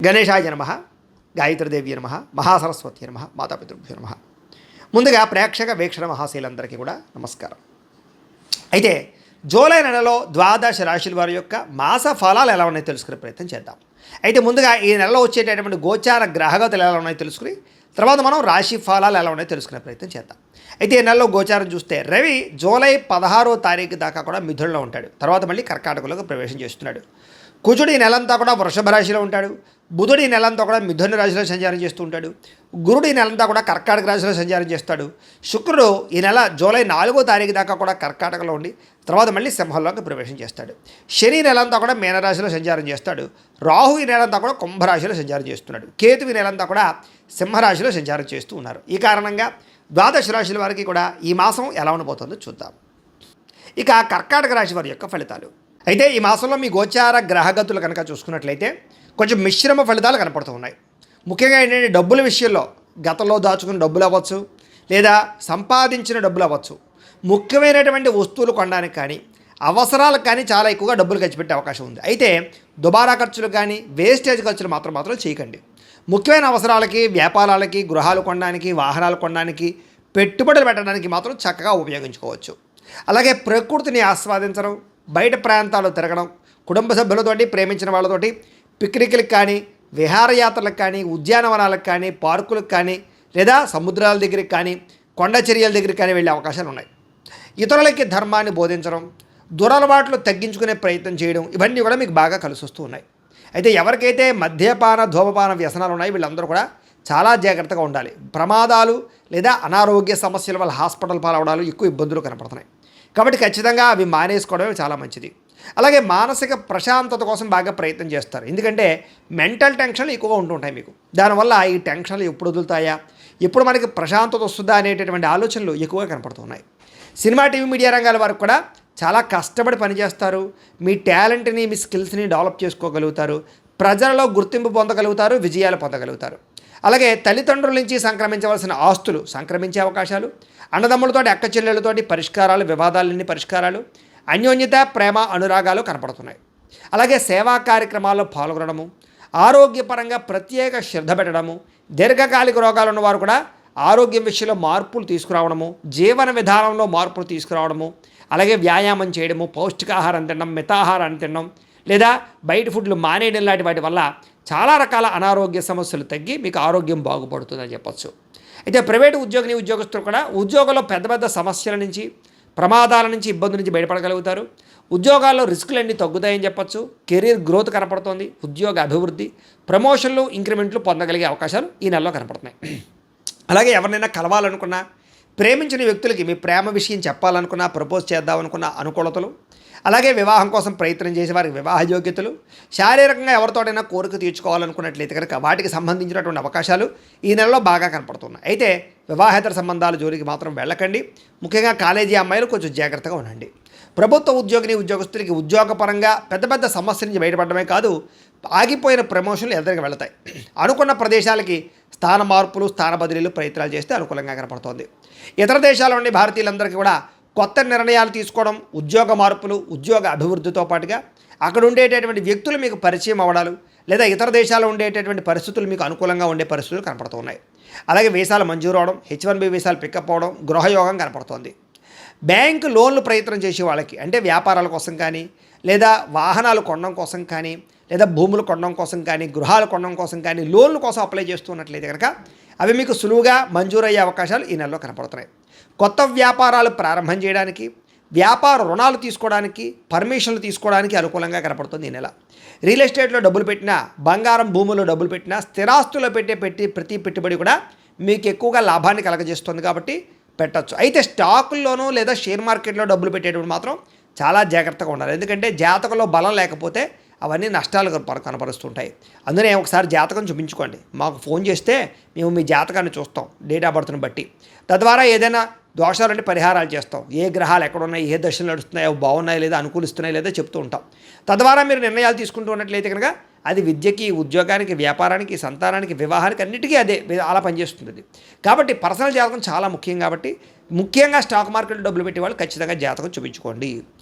గణేశాయ నమః, గాయత్రీదేవి నమః, మహాసరస్వతి నమః, మాతాపితృభ్యో నమః. ముందుగా ప్రేక్షక వీక్షణ మహాశీలందరికీ కూడా నమస్కారం. అయితే జూలై నెలలో ద్వాదశ రాశుల వారి యొక్క మాస ఫలాలు ఎలా ఉన్నాయో తెలుసుకునే ప్రయత్నం చేద్దాం. అయితే ముందుగా ఈ నెలలో వచ్చేటటువంటి గోచార గ్రహగతులు ఎలా ఉన్నాయో తెలుసుకుని తర్వాత మనం రాశి ఫలాలు ఎలా ఉన్నాయో తెలుసుకునే ప్రయత్నం చేద్దాం. అయితే ఈ నెలలో గోచారం చూస్తే రవి జూలై 16వ తారీఖు దాకా కూడా మిథునంలో ఉంటాడు. తర్వాత మళ్ళీ కర్కాటకంలోకి ప్రవేశం చేస్తున్నాడు. కుజుడు ఈ నెలంతా కూడా వృషభ రాశిలో ఉంటాడు. బుధుడు ఈ నెలంతా కూడా మిథున రాశిలో సంచారం చేస్తూ ఉంటాడు. గురుడు ఈ నెలంతా కూడా కర్కాటక రాశిలో సంచారం చేస్తాడు. శుక్రుడు ఈ నెల జూలై 4వ తారీఖు దాకా కూడా కర్కాటకలో ఉండి తర్వాత మళ్ళీ సింహంలోకి ప్రవేశం చేస్తాడు. శని నెలంతా కూడా మీనరాశిలో సంచారం చేస్తాడు. రాహు ఈ నెలంతా కూడా కుంభరాశిలో సంచారం చేస్తున్నాడు. కేతు ఈ నెలంతా కూడా సింహరాశిలో సంచారం చేస్తూ ఉన్నారు. ఈ కారణంగా ద్వాదశ రాశుల వారికి కూడా ఈ మాసం ఎలా ఉండబోతుందో చూద్దాం. ఇక కర్కాటక రాశి వారి యొక్క ఫలితాలు. అయితే ఈ మాసంలో మీ గోచార గ్రహగతులు కనుక చూసుకున్నట్లయితే కొంచెం మిశ్రమ ఫలితాలు కనపడుతూ ఉన్నాయి. ముఖ్యంగా ఏంటంటే డబ్బుల విషయంలో గతంలో దాచుకున్న డబ్బులు అవ్వచ్చు, లేదా సంపాదించిన డబ్బులు అవ్వచ్చు, ముఖ్యమైనటువంటి వస్తువులు కొనడానికి కానీ అవసరాలకు కానీ చాలా ఎక్కువగా డబ్బులు ఖర్చు పెట్టే అవకాశం ఉంది. అయితే దుబారా ఖర్చులు కానీ వేస్టేజ్ ఖర్చులు మాత్రం చేయకండి. ముఖ్యమైన అవసరాలకి, వ్యాపారాలకి, గృహాలు కొనడానికి, వాహనాలు కొనడానికి, పెట్టుబడులు పెట్టడానికి మాత్రం చక్కగా ఉపయోగించుకోవచ్చు. అలాగే ప్రకృతిని ఆస్వాదించడం, బయట ప్రాంతాలు తిరగడం, కుటుంబ సభ్యులతోటి, ప్రేమించిన వాళ్ళతోటి పిక్నిక్లకు కానీ, విహారయాత్రలకు కానీ, ఉద్యానవనాలకు కానీ, పార్కులకు కానీ, లేదా సముద్రాల దగ్గరికి కానీ, కొండ చర్యల దగ్గరికి కానీ వెళ్ళే అవకాశాలు ఉన్నాయి. ఇతరులకి ధర్మాన్ని బోధించడం, దురలవాట్లు తగ్గించుకునే ప్రయత్నం చేయడం, ఇవన్నీ కూడా మీకు బాగా కలిసి వస్తూ ఉన్నాయి. అయితే ఎవరికైతే మద్యపాన ధూమపాన వ్యసనాలు ఉన్నాయి వీళ్ళందరూ కూడా చాలా జాగ్రత్తగా ఉండాలి. ప్రమాదాలు లేదా అనారోగ్య సమస్యల వల్ల హాస్పిటల్ పాలవడాలు ఎక్కువ ఇబ్బందులు కనపడుతున్నాయి. కాబట్టి ఖచ్చితంగా అవి మానేసుకోవడమే చాలా మంచిది. అలాగే మానసిక ప్రశాంతత కోసం బాగా ప్రయత్నం చేస్తారు. ఎందుకంటే మెంటల్ టెన్షన్లు ఎక్కువగా ఉంటుంటాయి మీకు. దానివల్ల ఈ టెన్షన్లు ఎప్పుడు వదులుతాయా, ఎప్పుడు మనకి ప్రశాంతత వస్తుందా అనేటటువంటి ఆలోచనలు ఎక్కువగా కనపడుతున్నాయి. సినిమా, టీవీ, మీడియా రంగాల వారికి కూడా చాలా కష్టపడి పనిచేస్తారు. మీ టాలెంట్ని, మీ స్కిల్స్ని డెవలప్ చేసుకోగలుగుతారు. ప్రజలలో గుర్తింపు పొందగలుగుతారు, విజయాలు పొందగలుగుతారు. అలాగే తల్లిదండ్రుల నుంచి సంక్రమించవలసిన ఆస్తులు సంక్రమించే అవకాశాలు, అన్నదమ్ములతోటి, అక్క చెల్లెళ్ళతోటి పరిష్కారాలు, వివాదాలన్నీ పరిష్కారాలు, అన్యోన్యత, ప్రేమ, అనురాగాలు కనపడుతున్నాయి. అలాగే సేవా కార్యక్రమాల్లో పాల్గొనడము, ఆరోగ్యపరంగా ప్రత్యేక శ్రద్ధ పెట్టడము, దీర్ఘకాలిక రోగాలు ఉన్నవారు కూడా ఆరోగ్యం విషయంలో మార్పులు తీసుకురావడము, జీవన విధానంలో మార్పులు తీసుకురావడము, అలాగే వ్యాయామం చేయడము, పౌష్టికాహారం తినడం, మితాహారాన్ని తినడం, లేదా బయట ఫుడ్లు మానేయడం లాంటి వాటి వల్ల చాలా రకాల అనారోగ్య సమస్యలు తగ్గి మీకు ఆరోగ్యం బాగుపడుతుందని చెప్పచ్చు. అయితే ప్రైవేటు ఉద్యోగస్తులు కూడా ఉద్యోగంలో పెద్ద పెద్ద సమస్యల నుంచి, ప్రమాదాల నుంచి, ఇబ్బందుల నుంచి బయటపడగలుగుతారు. ఉద్యోగాల్లో రిస్కులన్నీ తగ్గుతాయని చెప్పచ్చు. కెరీర్ గ్రోత్ కనపడుతోంది. ఉద్యోగ అభివృద్ధి, ప్రమోషన్లు, ఇంక్రిమెంట్లు పొందగలిగే అవకాశాలు ఈ నెలలో కనపడుతున్నాయి. అలాగే ఎవరినైనా కలవాలనుకున్నా, ప్రేమించిన వ్యక్తులకి మీ ప్రేమ విషయం చెప్పాలనుకున్నా, ప్రపోజ్ చేద్దామనుకున్న అనుకూలతలు, అలాగే వివాహం కోసం ప్రయత్నం చేసే వారికి వివాహ యోగ్యతలు, శారీరకంగా ఎవరితోటైనా కోరిక తీర్చుకోవాలనుకున్నట్లయితే కనుక వాటికి సంబంధించినటువంటి అవకాశాలు ఈ నెలలో బాగా కనపడుతున్నాయి. అయితే వివాహేతర సంబంధాల జోలికి మాత్రం వెళ్ళకండి. ముఖ్యంగా కాలేజీ అమ్మాయిలు కొంచెం జాగ్రత్తగా ఉండండి. ప్రభుత్వ ఉద్యోగస్తులకి ఉద్యోగపరంగా పెద్ద పెద్ద సమస్యల నుంచి బయటపడమే కాదు, ఆగిపోయిన ప్రమోషన్లు ఎదురుగా వెళతాయి. అనుకున్న ప్రదేశాలకి స్థాన మార్పులు, స్థాన బదిలీలు ప్రయత్నాలు చేస్తే అనుకూలంగా కనపడుతోంది. ఇతర దేశాల నుండి భారతీయులందరికీ కూడా కొత్త నిర్ణయాలు తీసుకోవడం, ఉద్యోగ మార్పులు, ఉద్యోగ అభివృద్ధితో పాటుగా అక్కడ ఉండేటటువంటి వ్యక్తులు మీకు పరిచయం అవ్వడాలు, లేదా ఇతర దేశాల్లో ఉండేటటువంటి పరిస్థితులు మీకు అనుకూలంగా ఉండే పరిస్థితులు కనపడుతున్నాయి. అలాగే వీసాలు మంజూరు అవడం, H1B వీసాలు పికప్ అవడం, గృహయోగం కనపడుతోంది. బ్యాంకు లోన్లు ప్రయత్నం చేసే వాళ్ళకి, అంటే వ్యాపారాల కోసం కానీ, లేదా వాహనాలు కొనడం కోసం కానీ, లేదా భూములు కొనడం కోసం కానీ, గృహాలు కొనడం కోసం కానీ లోన్ల కోసం అప్లై చేస్తున్నట్లయితే కనుక అవి మీకు సులువుగా మంజూరయ్యే అవకాశాలు ఈ నెలలో కనపడుతున్నాయి. కొత్త వ్యాపారాలు ప్రారంభం చేయడానికి, వ్యాపార రుణాలు తీసుకోవడానికి, పర్మిషన్లు తీసుకోవడానికి అనుకూలంగా కనపడుతుంది ఈ నెల. రియల్ ఎస్టేట్లో డబ్బులు పెట్టినా, బంగారం భూముల్లో డబ్బులు పెట్టినా, స్థిరాస్తుల్లో ప్రతి పెట్టుబడి కూడా మీకు ఎక్కువగా లాభాన్ని కలగజేస్తుంది కాబట్టి పెట్టచ్చు. అయితే స్టాకుల్లోనూ లేదా షేర్ మార్కెట్లో డబ్బులు పెట్టేటప్పుడు మాత్రం చాలా జాగ్రత్తగా ఉండాలి. ఎందుకంటే జాతకంలో బలం లేకపోతే అవన్నీ నష్టాలు కనపరుస్తుంటాయి. అందుకే ఒకసారి జాతకం చూపించుకోండి. మాకు ఫోన్ చేస్తే మేము మీ జాతకాన్ని చూస్తాం, డేట్ ఆఫ్ బర్త్ని బట్టి. తద్వారా ఏదైనా దోషాలంటే పరిహారాలు చేస్తాం. ఏ గ్రహాలు ఎక్కడున్నాయి, ఏ దశలు నడుస్తున్నాయో, బాగున్నాయి లేదా, అనుకూలిస్తున్నాయి లేదా చెప్తూ ఉంటాం. తద్వారా మీరు నిర్ణయాలు తీసుకుంటూ ఉన్నట్లయితే కనుక అది విద్యకి, ఉద్యోగానికి, వ్యాపారానికి, సంతానానికి, వివాహానికి అన్నిటికీ అదే అలా పనిచేస్తుంది. కాబట్టి పర్సనల్ జాతకం చాలా ముఖ్యం. కాబట్టి ముఖ్యంగా స్టాక్ మార్కెట్లో డబ్బులు పెట్టే వాళ్ళు ఖచ్చితంగా జాతకం చూపించుకోండి.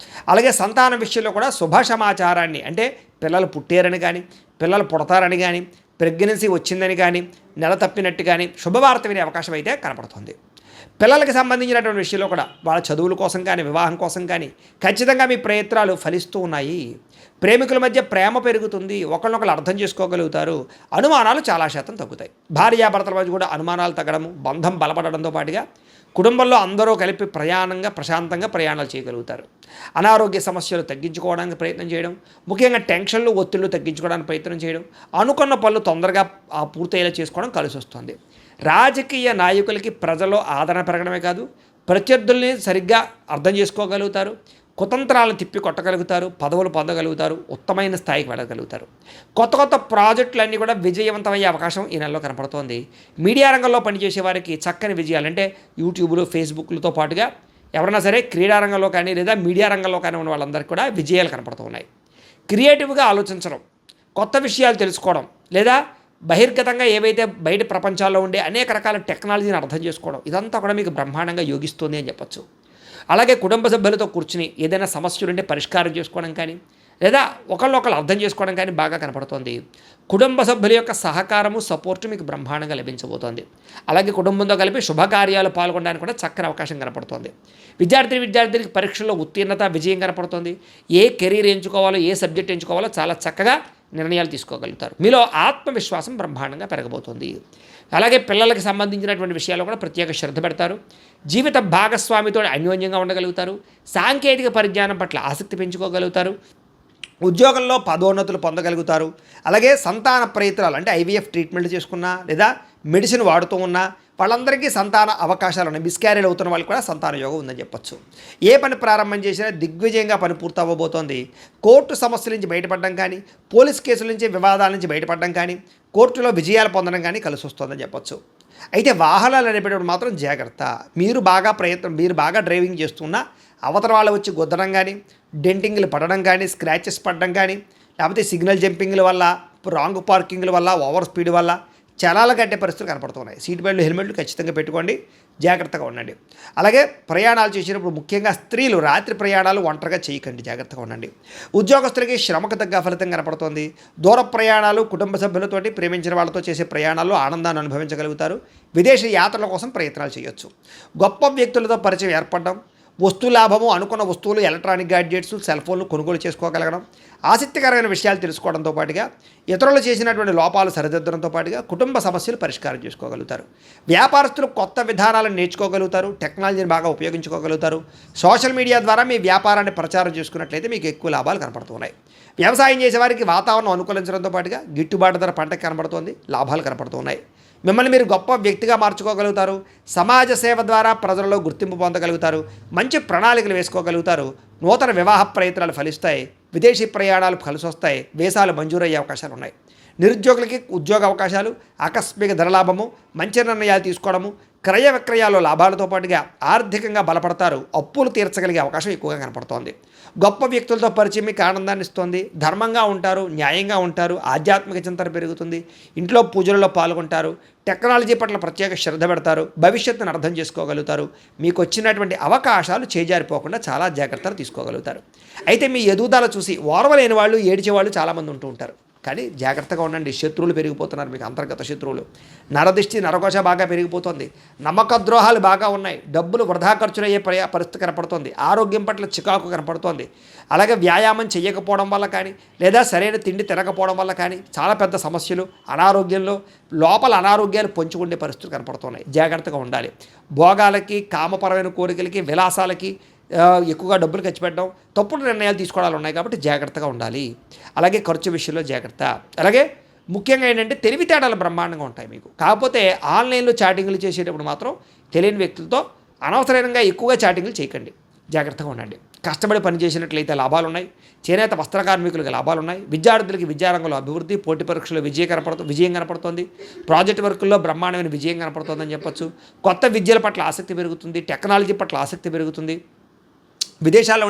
అలాగే సంతానం విషయంలో కూడా శుభ సమాచారాన్ని, అంటే పిల్లలు పుట్టారని కానీ, పిల్లలు పుడతారని కానీ, ప్రెగ్నెన్సీ వచ్చిందని కానీ నెల తప్పినట్టు కానీ శుభవార్త వినే అవకాశం అయితే కనపడుతుంది. పిల్లలకి సంబంధించినటువంటి విషయంలో కూడా వాళ్ళ చదువుల కోసం కానీ వివాహం కోసం కానీ ఖచ్చితంగా మీ ప్రయత్నాలు ఫలిస్తూ ఉన్నాయి. ప్రేమికుల మధ్య ప్రేమ పెరుగుతుంది, ఒకరినొకరు అర్థం చేసుకోగలుగుతారు, అనుమానాలు చాలా శాతం తగ్గుతాయి. భార్యాభర్తల మధ్య కూడా అనుమానాలు తగ్గడము, బంధం బలపడడంతో పాటుగా కుటుంబంలో అందరూ కలిపి ప్రశాంతంగా ప్రయాణాలు చేయగలుగుతారు. అనారోగ్య సమస్యలు తగ్గించుకోవడానికి ప్రయత్నం చేయడం, ముఖ్యంగా టెన్షన్లు ఒత్తిళ్లు తగ్గించుకోవడానికి ప్రయత్నం చేయడం, అనుకున్న పనులు తొందరగా పూర్తయ్యేలా చేసుకోవడం కలిసి వస్తుంది. రాజకీయ నాయకులకి ప్రజల్లో ఆదరణ పెరగడమే కాదు, ప్రత్యర్థుల్ని సరిగ్గా అర్థం చేసుకోగలుగుతారు, కుతంత్రాలను తిప్పి కొట్టగలుగుతారు, పదవులు పొందగలుగుతారు, ఉత్తమైన స్థాయికి వెళ్ళగలుగుతారు. కొత్త ప్రాజెక్టులన్నీ కూడా విజయవంతమయ్యే అవకాశం ఈ నెలలో కనపడుతోంది. మీడియా రంగంలో పనిచేసే వారికి చక్కని విజయాలు, అంటే యూట్యూబ్లు, ఫేస్బుక్లతో పాటుగా ఎవరైనా సరే క్రీడా రంగంలో కానీ లేదా మీడియా రంగంలో కానీ ఉన్న వాళ్ళందరికీ కూడా విజయాలు కనపడుతూ ఉన్నాయి. క్రియేటివ్గా ఆలోచించడం, కొత్త విషయాలు తెలుసుకోవడం, లేదా బహిర్గతంగా ఏవైతే బయట ప్రపంచాల్లో ఉండే అనేక రకాల టెక్నాలజీని అర్థం చేసుకోవడం, ఇదంతా కూడా మీకు బ్రహ్మాండంగా యోగిస్తుంది అని చెప్పచ్చు. అలాగే కుటుంబ సభ్యులతో కూర్చుని ఏదైనా సమస్యలు ఉంటే పరిష్కారం చేసుకోవడం కానీ లేదా ఒకళ్ళు అర్థం చేసుకోవడం కానీ బాగా కనపడుతోంది. కుటుంబ సభ్యుల యొక్క సహకారము, సపోర్టు మీకు బ్రహ్మాండంగా లభించబోతోంది. అలాగే కుటుంబంతో కలిపి శుభకార్యాలు పాల్గొనడానికి కూడా చక్కని అవకాశం కనపడుతోంది. విద్యార్థులకి పరీక్షల్లో ఉత్తీర్ణత, విజయం కనపడుతుంది. ఏ కెరీర్ ఎంచుకోవాలో, ఏ సబ్జెక్ట్ ఎంచుకోవాలో చాలా చక్కగా నిర్ణయాలు తీసుకోగలుగుతారు. మీలో ఆత్మవిశ్వాసం బ్రహ్మాండంగా పెరగబోతుంది. అలాగే పిల్లలకి సంబంధించినటువంటి విషయాల్లో కూడా ప్రత్యేక శ్రద్ధ పెడతారు. జీవిత భాగస్వామితో అన్యోన్యంగా ఉండగలుగుతారు. సాంకేతిక పరిజ్ఞానం పట్ల ఆసక్తి పెంచుకోగలుగుతారు. ఉద్యోగంలో పదోన్నతులు పొందగలుగుతారు. అలాగే సంతాన ప్రయత్నాలు, అంటే ఐవీఎఫ్ ట్రీట్మెంట్ చేసుకున్నా లేదా మెడిసిన్ వాడుతూ ఉన్నా వాళ్ళందరికీ సంతాన అవకాశాలు ఉన్నాయి. మిస్క్యారేజ్ అవుతున్న వాళ్ళకి కూడా సంతాన యోగం ఉందని చెప్పొచ్చు. ఏ పని ప్రారంభం చేసినా దిగ్విజయంగా పని పూర్తవ్వబోతోంది. కోర్టు సమస్యల నుంచి బయటపడడం కానీ, పోలీస్ కేసుల నుంచి, వివాదాల నుంచి బయటపడడం కానీ, కోర్టులో విజయాలు పొందడం కానీ కలిసి వస్తుందని చెప్పొచ్చు. అయితే వాహనాలు నడిపేటప్పుడు మాత్రం జాగ్రత్త. మీరు బాగా డ్రైవింగ్ చేస్తున్నా అవతల వాళ్ళు వచ్చి గుద్దడం కానీ, డెంటింగ్లు పడడం కానీ, స్క్రాచెస్ పడడం కానీ, లేకపోతే సిగ్నల్ జంపింగ్ల వల్ల, రాంగ్ పార్కింగ్ల వల్ల, ఓవర్ స్పీడ్ వల్ల చలాల కట్టే పరిస్థితులు కనపడుతున్నాయి. సీట్ బెల్ట్లు, హెల్మెట్లు ఖచ్చితంగా పెట్టుకోండి, జాగ్రత్తగా ఉండండి. అలాగే ప్రయాణాలు చేసినప్పుడు ముఖ్యంగా స్త్రీలు రాత్రి ప్రయాణాలు ఒంటరిగా చేయకండి, జాగ్రత్తగా ఉండండి. ఉద్యోగస్తులకి శ్రమకు తగ్గ ఫలితం కనపడుతోంది. దూర ప్రయాణాలు, కుటుంబ సభ్యులతోటి, ప్రేమించిన వాళ్ళతో చేసే ప్రయాణాల్లో ఆనందాన్ని అనుభవించగలుగుతారు. విదేశీ యాత్రల కోసం ప్రయత్నాలు చేయొచ్చు. గొప్ప వ్యక్తులతో పరిచయం ఏర్పడడం, వస్తు లాభము, అనుకున్న వస్తువులు, ఎలక్ట్రానిక్ గ్యాడ్జెట్స్, సెల్ ఫోన్లు కొనుగోలు చేసుకోగలగడం, ఆసక్తికరమైన విషయాలు తెలుసుకోవడంతో పాటుగా ఇతరులు చేసినటువంటి లోపాలు సరిదిద్దడంతో పాటుగా కుటుంబ సమస్యలు పరిష్కారం చేసుకోగలుగుతారు. వ్యాపారస్తులు కొత్త విధానాలను నేర్చుకోగలుగుతారు, టెక్నాలజీని బాగా ఉపయోగించుకోగలుగుతారు. సోషల్ మీడియా ద్వారా మీ వ్యాపారాన్ని ప్రచారం చేసుకున్నట్లయితే మీకు ఎక్కువ లాభాలు కనపడుతున్నాయి. వ్యవసాయం చేసేవారికి వాతావరణం అనుకూలించడంతో పాటుగా గిట్టుబాటు ధర పంటకు కనబడుతోంది, లాభాలు కనపడుతున్నాయి. మిమ్మల్ని మీరు గొప్ప వ్యక్తిగా మార్చుకోగలుగుతారు. సమాజ సేవ ద్వారా ప్రజలలో గుర్తింపు పొందగలుగుతారు. మంచి ప్రణాళికలు వేసుకోగలుగుతారు. నూతన వివాహ ప్రయత్నాలు ఫలిస్తాయి. విదేశీ ప్రయాణాలు కలిసి వస్తాయి. వీసాలు మంజూరయ్యే అవకాశాలు ఉన్నాయి. నిరుద్యోగులకి ఉద్యోగ అవకాశాలు, ఆకస్మిక ధనలాభము, మంచి నిర్ణయాలు తీసుకోవడము, క్రయ విక్రయాల్లో లాభాలతో పాటుగా ఆర్థికంగా బలపడతారు. అప్పులు తీర్చగలిగే అవకాశం ఎక్కువగా కనపడుతోంది. గొప్ప వ్యక్తులతో పరిచయం మీకు ఆనందాన్ని ఇస్తుంది. ధర్మంగా ఉంటారు, న్యాయంగా ఉంటారు, ఆధ్యాత్మిక చింతన పెరుగుతుంది. ఇంట్లో పూజలలో పాల్గొంటారు. టెక్నాలజీ పట్ల ప్రత్యేక శ్రద్ధ పెడతారు. భవిష్యత్తును అర్థం చేసుకోగలుగుతారు. మీకు వచ్చినటువంటి అవకాశాలు చేజారిపోకుండా చాలా జాగ్రత్తలు తీసుకోగలుగుతారు. అయితే మీ ఎదుగుదల చూసి ఓర్వలేని వాళ్ళు, ఏడిచేవాళ్ళు చాలామంది ఉంటూ ఉంటారు. కానీ జాగ్రత్తగా ఉండండి. శత్రువులు పెరిగిపోతున్నారు, మీకు అంతర్గత శత్రువులు. నరదిష్టి, నరకోశ బాగా పెరిగిపోతుంది. నమ్మక ద్రోహాలు బాగా ఉన్నాయి. డబ్బులు వృధా ఖర్చులయ్యే పరిస్థితి కనపడుతోంది. ఆరోగ్యం పట్ల చికాకు కనపడుతోంది. అలాగే వ్యాయామం చేయకపోవడం వల్ల కానీ లేదా సరైన తిండి తినకపోవడం వల్ల కానీ చాలా పెద్ద సమస్యలు, అనారోగ్యంలో లోపల అనారోగ్యాలు పొంచుకునే పరిస్థితులు కనపడుతున్నాయి. జాగ్రత్తగా ఉండాలి. భోగాలకి, కామపరమైన కోరికలకి, విలాసాలకి ఎక్కువగా డబ్బులు ఖర్చు పెట్టడం, తప్పుడు నిర్ణయాలు తీసుకోవడాలు ఉన్నాయి. కాబట్టి జాగ్రత్తగా ఉండాలి. అలాగే ఖర్చు విషయంలో జాగ్రత్త. అలాగే ముఖ్యంగా ఏంటంటే తెలివితేటలు బ్రహ్మాండంగా ఉంటాయి మీకు. కాకపోతే ఆన్లైన్లో చాటింగ్లు చేసేటప్పుడు మాత్రం తెలియని వ్యక్తులతో అనవసరంగా ఎక్కువగా చాటింగ్లు చేయకండి, జాగ్రత్తగా ఉండండి. కష్టపడి పనిచేసినట్లయితే లాభాలు ఉన్నాయి. చేనేత వస్త్ర కార్మికులకి లాభాలు ఉన్నాయి. విద్యార్థులకి విద్యారంగంలో అభివృద్ధి, పోటీ పరీక్షలో విజయం కనపడుతుంది. ప్రాజెక్ట్ వర్కుల్లో బ్రహ్మాండమైన విజయం కనపడుతుందని చెప్పొచ్చు. కొత్త విద్యల పట్ల ఆసక్తి పెరుగుతుంది. టెక్నాలజీ పట్ల ఆసక్తి పెరుగుతుంది. విదేశాల్లో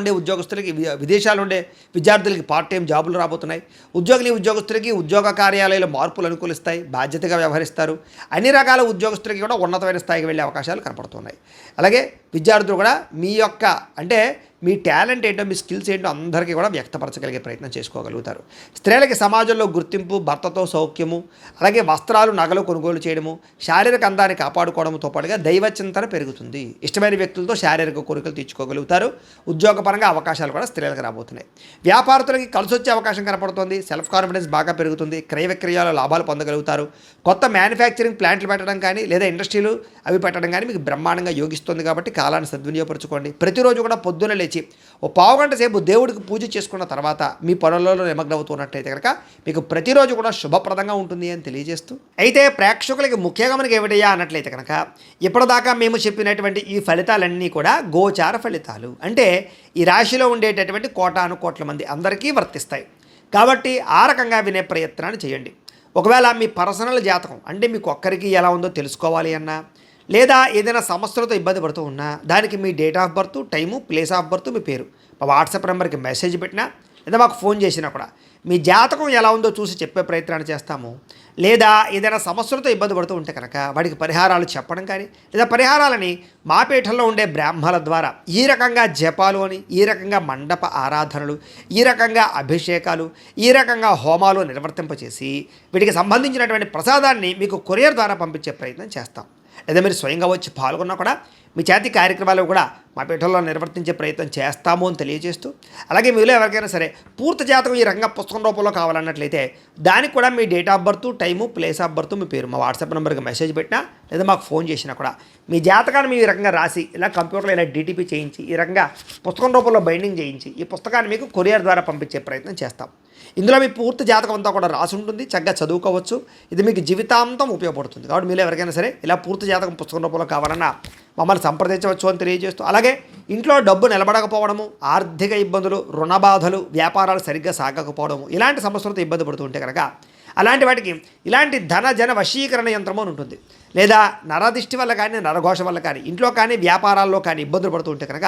ఉండే విద్యార్థులకి పార్ట్ టైం జాబులు రాబోతున్నాయి. ఉద్యోగస్తులకి ఉద్యోగ కార్యాలయాల మార్పులు అనుకూలిస్తాయి. బాధ్యతగా వ్యవహరిస్తారు. అన్ని రకాల ఉద్యోగస్తులకి కూడా ఉన్నతమైన స్థాయికి వెళ్ళే అవకాశాలు కనపడుతున్నాయి. అలాగే విద్యార్థులు కూడా మీ యొక్క అంటే మీ టాలెంట్ ఏంటో మీ స్కిల్స్ ఏంటో అందరికీ కూడా వ్యక్తపరచగలిగే ప్రయత్నం చేసుకోగలుగుతారు. స్త్రీలకి సమాజంలో గుర్తింపు, భర్తతో సౌఖ్యము, అలాగే వస్త్రాలు నగలు కొనుగోలు చేయడము, శారీరక అందాన్ని కాపాడుకోవడంతో పాటుగా దైవ చింతన పెరుగుతుంది. ఇష్టమైన వ్యక్తులతో శారీరక కోరికలు తీర్చుకోగలుగుతారు. ఉద్యోగపరంగా అవకాశాలు కూడా స్త్రీలకు రాబోతున్నాయి. వ్యాపారస్తులకి కలిసి వచ్చే అవకాశం కనపడుతుంది. సెల్ఫ్ కాన్ఫిడెన్స్ బాగా పెరుగుతుంది. క్రయ విక్రయాల లాభాలు పొందగలుగుతారు. కొత్త మ్యానుఫ్యాక్చరింగ్ ప్లాంట్లు పెట్టడం కానీ లేదా ఇండస్ట్రీలు అవి పెట్టడం కానీ మీకు బ్రహ్మాండంగా యోగిస్తుంది. కాబట్టి కాలాన్ని సద్వినియోగపరచుకోండి. ప్రతిరోజు కూడా పొద్దున్న లేచి ఓ పావుగంట సేపు దేవుడికి పూజ చేసుకున్న తర్వాత మీ పనులలో నిమగ్నమవుతున్నట్లయితే కనుక మీకు ప్రతిరోజు కూడా శుభప్రదంగా ఉంటుంది అని తెలియజేస్తూ, అయితే ప్రేక్షకులకి ముఖ్యంగా మనకి ఏమిటయ్యా అన్నట్లయితే కనుక ఇప్పటిదాకా మేము చెప్పినటువంటి ఈ ఫలితాలన్నీ కూడా గోచార ఫలితాలు. అంటే ఈ రాశిలో ఉండేటటువంటి కోటాను కోట్ల మంది అందరికీ వర్తిస్తాయి. కాబట్టి ఆ రకంగా వినే ప్రయత్నాన్ని చేయండి. ఒకవేళ మీ పర్సనల్ జాతకం అంటే మీకు ఒక్కరికి ఎలా ఉందో తెలుసుకోవాలి అన్నా, లేదా ఏదైనా సమస్యలతో ఇబ్బంది పడుతూ ఉన్నా దానికి మీ date of birth, time, place of birth, మీ పేరు మా వాట్సాప్ నెంబర్కి మెసేజ్ పెట్టినా లేదా మాకు ఫోన్ చేసినా కూడా మీ జాతకం ఎలా ఉందో చూసి చెప్పే ప్రయత్నాన్ని చేస్తాము. లేదా ఏదైనా సమస్యలతో ఇబ్బంది పడుతూ ఉంటే కనుక వాడికి పరిహారాలు చెప్పడం కానీ లేదా పరిహారాలని మా పీఠంలో ఉండే బ్రాహ్మణుల ద్వారా ఈ రకంగా జపాలు అని, ఈ రకంగా మండప ఆరాధనలు, ఈ రకంగా అభిషేకాలు, ఈ రకంగా హోమాలు నిర్వర్తింపచేసి వీటికి సంబంధించినటువంటి ప్రసాదాన్ని మీకు కొరియర్ ద్వారా పంపించే ప్రయత్నం చేస్తాం. లేదా మీరు స్వయంగా వచ్చి పాల్గొన్నా కూడా మీ చేతి కార్యక్రమాలు కూడా మా పీఠంలో నిర్వర్తించే ప్రయత్నం చేస్తాము అని తెలియజేస్తూ, అలాగే మీలో ఎవరికైనా సరే పూర్తి జాతకం ఈ రకంగా పుస్తకం రూపంలో కావాలన్నట్లయితే దానికి కూడా మీ date of birth, time, place of birth, మీ పేరు మా వాట్సాప్ నెంబర్కి మెసేజ్ పెట్టినా లేదా మాకు ఫోన్ చేసినా కూడా మీ జాతకాన్ని మీ రకంగా రాసి ఇలా కంప్యూటర్లో ఇలా డీటీపీ చేయించి ఈ రకంగా పుస్తకం రూపంలో బైండింగ్ చేయించి ఈ పుస్తకాన్ని మీకు కొరియర్ ద్వారా పంపించే ప్రయత్నం చేస్తాం. ఇందులో మీ పూర్తి జాతకం అంతా కూడా రాసి ఉంటుంది. చక్కగా చదువుకోవచ్చు. ఇది మీకు జీవితాంతం ఉపయోగపడుతుంది. కాబట్టి మీరు ఎవరికైనా సరే ఇలా పూర్తి జాతకం పుస్తకం రూపంలో కావాలన్నా మమ్మల్ని సంప్రదించవచ్చు అని తెలియజేస్తూ, అలాగే ఇంట్లో డబ్బు నిలబడకపోవడము, ఆర్థిక ఇబ్బందులు, రుణ బాధలు, వ్యాపారాలు సరిగ్గా సాగకపోవడము ఇలాంటి సమస్యలతో ఇబ్బంది పడుతూ ఉంటే కనుక అలాంటి వాటికి ఇలాంటి ధన జన వశీకరణ యంత్రము అని ఉంటుంది. లేదా నరదిష్టి వల్ల కానీ, నరఘోష వల్ల కానీ, ఇంట్లో కానీ వ్యాపారాల్లో కానీ ఇబ్బందులు పడుతూ ఉంటే కనుక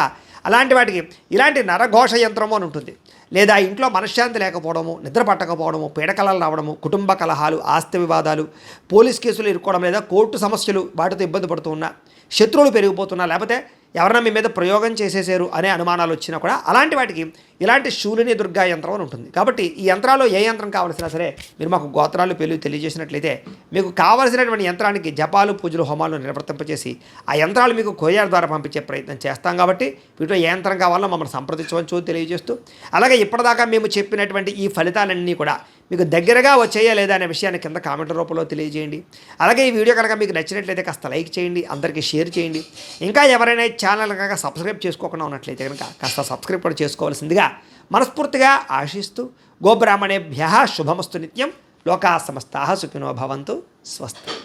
అలాంటి వాటికి ఇలాంటి నరఘోష యంత్రము అని ఉంటుంది. లేదా ఇంట్లో మనశ్శాంతి లేకపోవడము, నిద్ర పట్టకపోవడము, పీడకలలు రావడము, కుటుంబ కలహాలు, ఆస్తి వివాదాలు, పోలీస్ కేసులు ఇరుక్కోవడం, లేదా కోర్టు సమస్యలు వాటితో ఇబ్బంది పడుతూ ఉన్నా, శత్రువులు పెరిగిపోతున్నా, లేకపోతే ఎవరన్నా మీ మీద ప్రయోగం చేసేసారు అనే అనుమానాలు వచ్చినా కూడా అలాంటి వాటికి ఇలాంటి శూలిని దుర్గా యంత్రం అని ఉంటుంది. కాబట్టి ఈ యంత్రాలు ఏ యంత్రం కావాల్సినా సరే మీరు మాకు గోత్రాలు పేర్లు తెలియజేసినట్లయితే మీకు కావాల్సినటువంటి యంత్రానికి జపాలు, పూజలు, హోమాలు నిర్వర్తింపచేసి ఆ యంత్రాలు మీకు కొరియర్ ద్వారా పంపించే ప్రయత్నం చేస్తాం. కాబట్టి వీటిలో ఏ యంత్రం కావాలో మమ్మల్ని సంప్రదించవచ్చు తెలియజేస్తూ, అలాగే ఇప్పటిదాకా మేము చెప్పినటువంటి ఈ ఫలితాలన్నీ కూడా మీకు దగ్గరగా వచ్చేయా లేదా అనే విషయాన్ని కింద కామెంట్ రూపంలో తెలియజేయండి. అలాగే ఈ వీడియో కనుక మీకు నచ్చినట్లయితే కాస్త లైక్ చేయండి, అందరికీ షేర్ చేయండి. ఇంకా ఎవరైనా ఛానల్ కనుక సబ్స్క్రైబ్ చేసుకోకుండా ఉన్నట్లయితే కనుక కాస్త సబ్స్క్రైబ్ కూడా చేసుకోవాల్సిందిగా మనస్ఫూర్తిగా ఆశిస్తూ, గోబ్రాహ్మణేభ్యః శుభమస్తు నిత్యం. లోకా సమస్తాః సుఖినో భవంతు. స్వస్తి.